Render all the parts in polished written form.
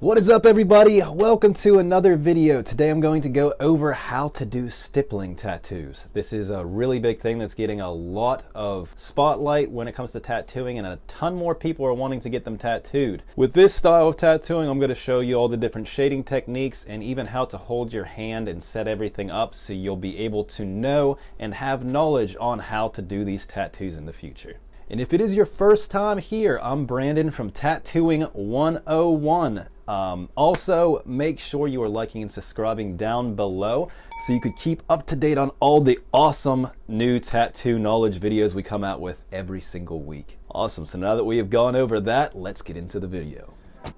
What is up, everybody? Welcome to another video. Today I'm going to go over how to do stippling tattoos. This is a really big thing that's getting a lot of spotlight when it comes to tattooing, and a ton more people are wanting to get them tattooed. With this style of tattooing, I'm going to show you all the different shading techniques and even how to hold your hand and set everything up so you'll be able to know and have knowledge on how to do these tattoos in the future. And if it is your first time here, I'm Brandon from Tattooing 101. Also, make sure you are liking and subscribing down below so you could keep up to date on all the awesome new tattoo knowledge videos we come out with every single week. Awesome, so now that we have gone over that, let's get into the video.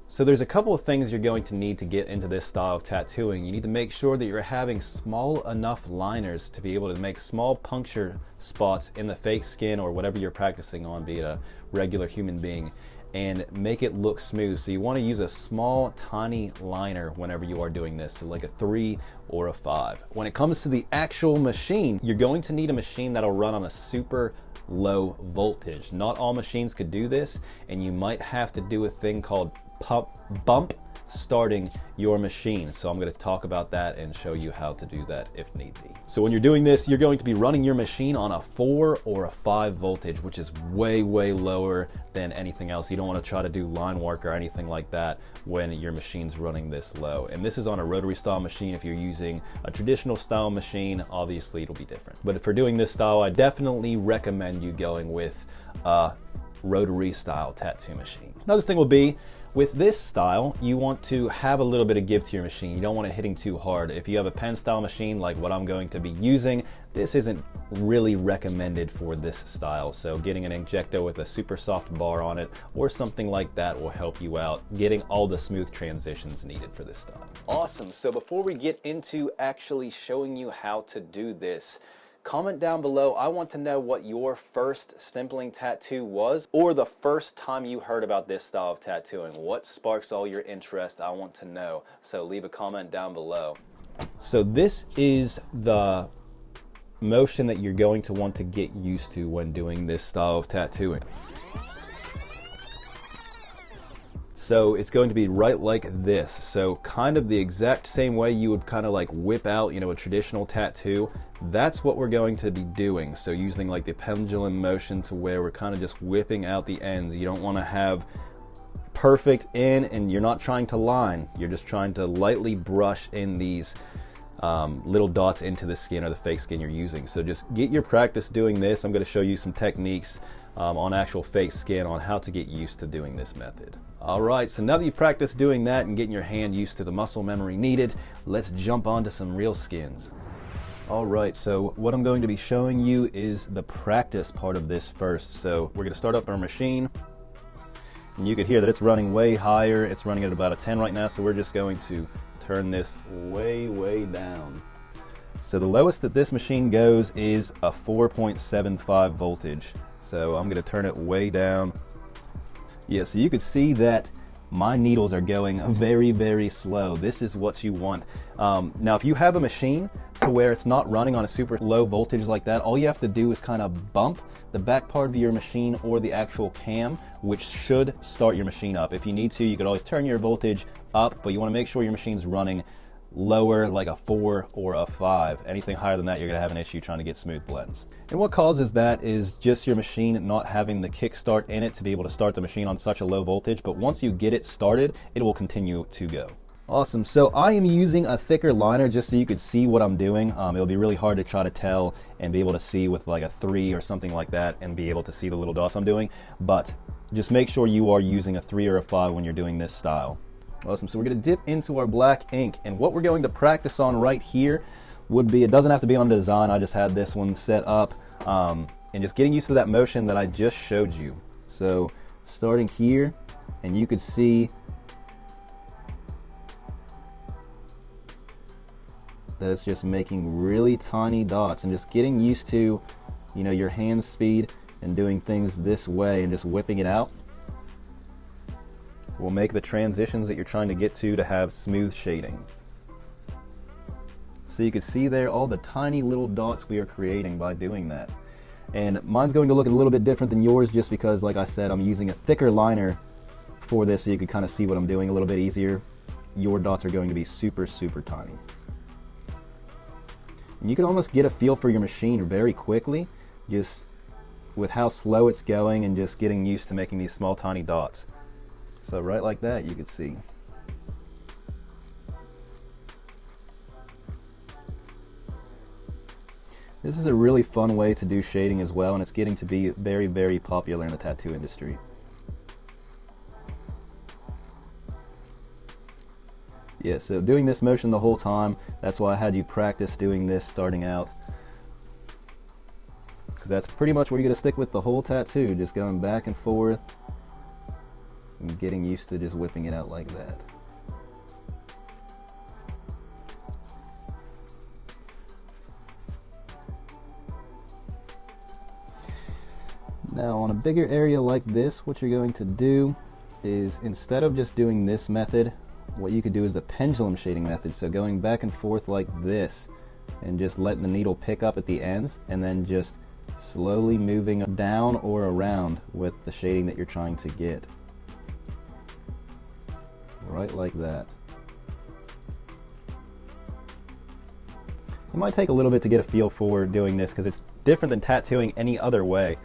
So there's a couple of things you're going to need to get into this style of tattooing. You need to make sure that you're having small enough liners to be able to make small puncture spots in the fake skin or whatever you're practicing on, be it a regular human being, and make it look smooth. So you want to use a small, tiny liner whenever you are doing this, so like a 3 or a 5. When it comes to the actual machine, you're going to need a machine that'll run on a super low voltage. Not all machines could do this, and you might have to do a thing called bump starting your machine. So I'm going to talk about that and show you how to do that if need be. So when you're doing this, you're going to be running your machine on a 4 or a 5 voltage, which is way lower than anything else. You don't want to try to do line work or anything like that when your machine's running this low. And this is on a rotary style machine. If you're using a traditional style machine, obviously it'll be different. But if you're doing this style, I definitely recommend you going with a rotary style tattoo machine. Another thing will be, with this style, you want to have a little bit of give to your machine. You don't want it hitting too hard. If you have a pen style machine like what I'm going to be using, this isn't really recommended for this style. So getting an Injecto with a super soft bar on it or something like that will help you out getting all the smooth transitions needed for this style. Awesome, so before we get into actually showing you how to do this, comment down below. I want to know what your first stippling tattoo was, or the first time you heard about this style of tattooing. What sparks all your interest? I want to know. So leave a comment down below. So this is the motion that you're going to want to get used to when doing this style of tattooing. So it's going to be right like this. So kind of the exact same way you would kind of like whip out, you know, a traditional tattoo. That's what we're going to be doing. So using like the pendulum motion to where we're kind of just whipping out the ends. You don't want to have perfect in, and you're not trying to line. You're just trying to lightly brush in these little dots into the skin or the fake skin you're using. So just get your practice doing this. I'm going to show you some techniques on actual fake skin on how to get used to doing this method. Alright, so now that you've practiced doing that and getting your hand used to the muscle memory needed, let's jump onto some real skins. Alright, so what I'm going to be showing you is the practice part of this first. So we're going to start up our machine, and you can hear that it's running way higher. It's running at about a 10 right now, so we're just going to turn this way down. So the lowest that this machine goes is a 4.75 voltage. So I'm going to turn it way down. Yeah, so you could see that my needles are going very slow. This is what you want. Now, if you have a machine to where it's not running on a super low voltage like that, all you have to do is kind of bump the back part of your machine or the actual cam, which should start your machine up. If you need to, you could always turn your voltage up, but you want to make sure your machine's running lower, like a 4 or a 5. Anything higher than that, you're going to have an issue trying to get smooth blends. And what causes that is just your machine not having the kickstart in it to be able to start the machine on such a low voltage, but once you get it started, it will continue to go. Awesome, so I am using a thicker liner just so you could see what I'm doing. It'll be really hard to try to tell and be able to see with like a 3 or something like that and be able to see the little dots I'm doing, but just make sure you are using a 3 or a 5 when you're doing this style. Awesome, so we're going to dip into our black ink, and what we're going to practice on right here would be, it doesn't have to be on design, I just had this one set up, and just getting used to that motion that I just showed you. So starting here, and you could see that it's just making really tiny dots and just getting used to, you know, your hand speed and doing things this way and just whipping it out will make the transitions that you're trying to get to have smooth shading. So you can see there all the tiny little dots we are creating by doing that. And mine's going to look a little bit different than yours just because, like I said, I'm using a thicker liner for this so you can kind of see what I'm doing a little bit easier. your dots are going to be super, super tiny. And you can almost get a feel for your machine very quickly, just with how slow it's going and just getting used to making these small, tiny dots. So right like that, you can see. This is a really fun way to do shading as well, and it's getting to be very, very popular in the tattoo industry. Yeah, so doing this motion the whole time, that's why I had you practice doing this starting out. Because that's pretty much what you're going to stick with the whole tattoo, just going back and forth and getting used to just whipping it out like that. Now on a bigger area like this, what you're going to do is, instead of just doing this method, what you could do is the pendulum shading method. So going back and forth like this and just letting the needle pick up at the ends, and then just slowly moving down or around with the shading that you're trying to get. Right like that. It might take a little bit to get a feel for doing this because it's different than tattooing any other way.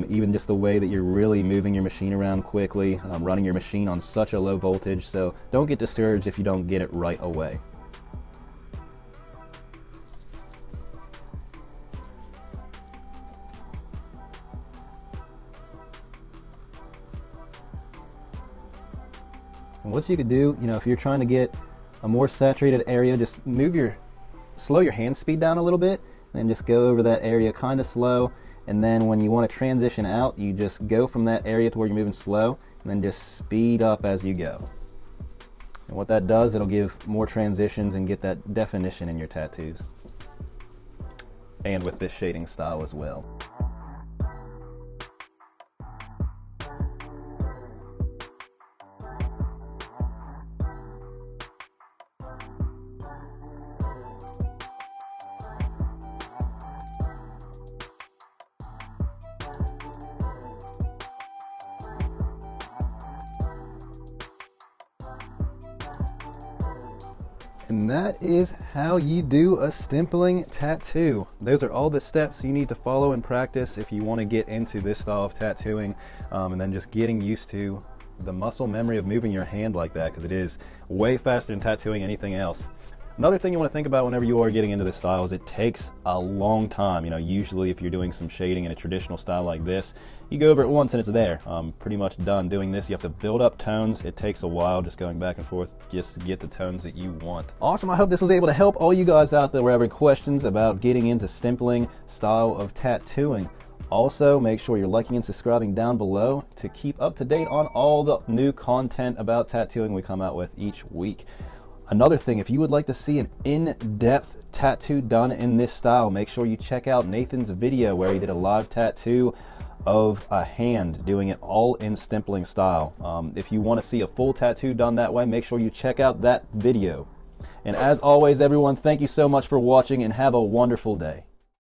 Even just the way that you're really moving your machine around quickly, running your machine on such a low voltage, so don't get discouraged if you don't get it right away. And what you could do, if you're trying to get a more saturated area, just slow your hand speed down a little bit, and just go over that area kind of slow. And then when you want to transition out, you just go from that area to where you're moving slow, and then just speed up as you go. And what that does, it'll give more transitions and get that definition in your tattoos. And with this shading style as well. And that is how you do a stippling tattoo. Those are all the steps you need to follow and practice if you want to get into this style of tattooing, and then just getting used to the muscle memory of moving your hand like that, because it is way faster than tattooing anything else. Another thing you want to think about whenever you are getting into this style is it takes a long time. Usually if you're doing some shading in a traditional style like this, you go over it once and it's there, pretty much done. Doing this, you have to build up tones. It takes a while just going back and forth just to get the tones that you want. Awesome, I hope this was able to help all you guys out there who are having questions about getting into stippling style of tattooing. Also, make sure you're liking and subscribing down below to keep up to date on all the new content about tattooing we come out with each week. Another thing, if you would like to see an in-depth tattoo done in this style, make sure you check out Nathan's video where he did a live tattoo of a hand doing it all in stippling style. If you want to see a full tattoo done that way, make sure you check out that video. And as always, everyone, thank you so much for watching and have a wonderful day.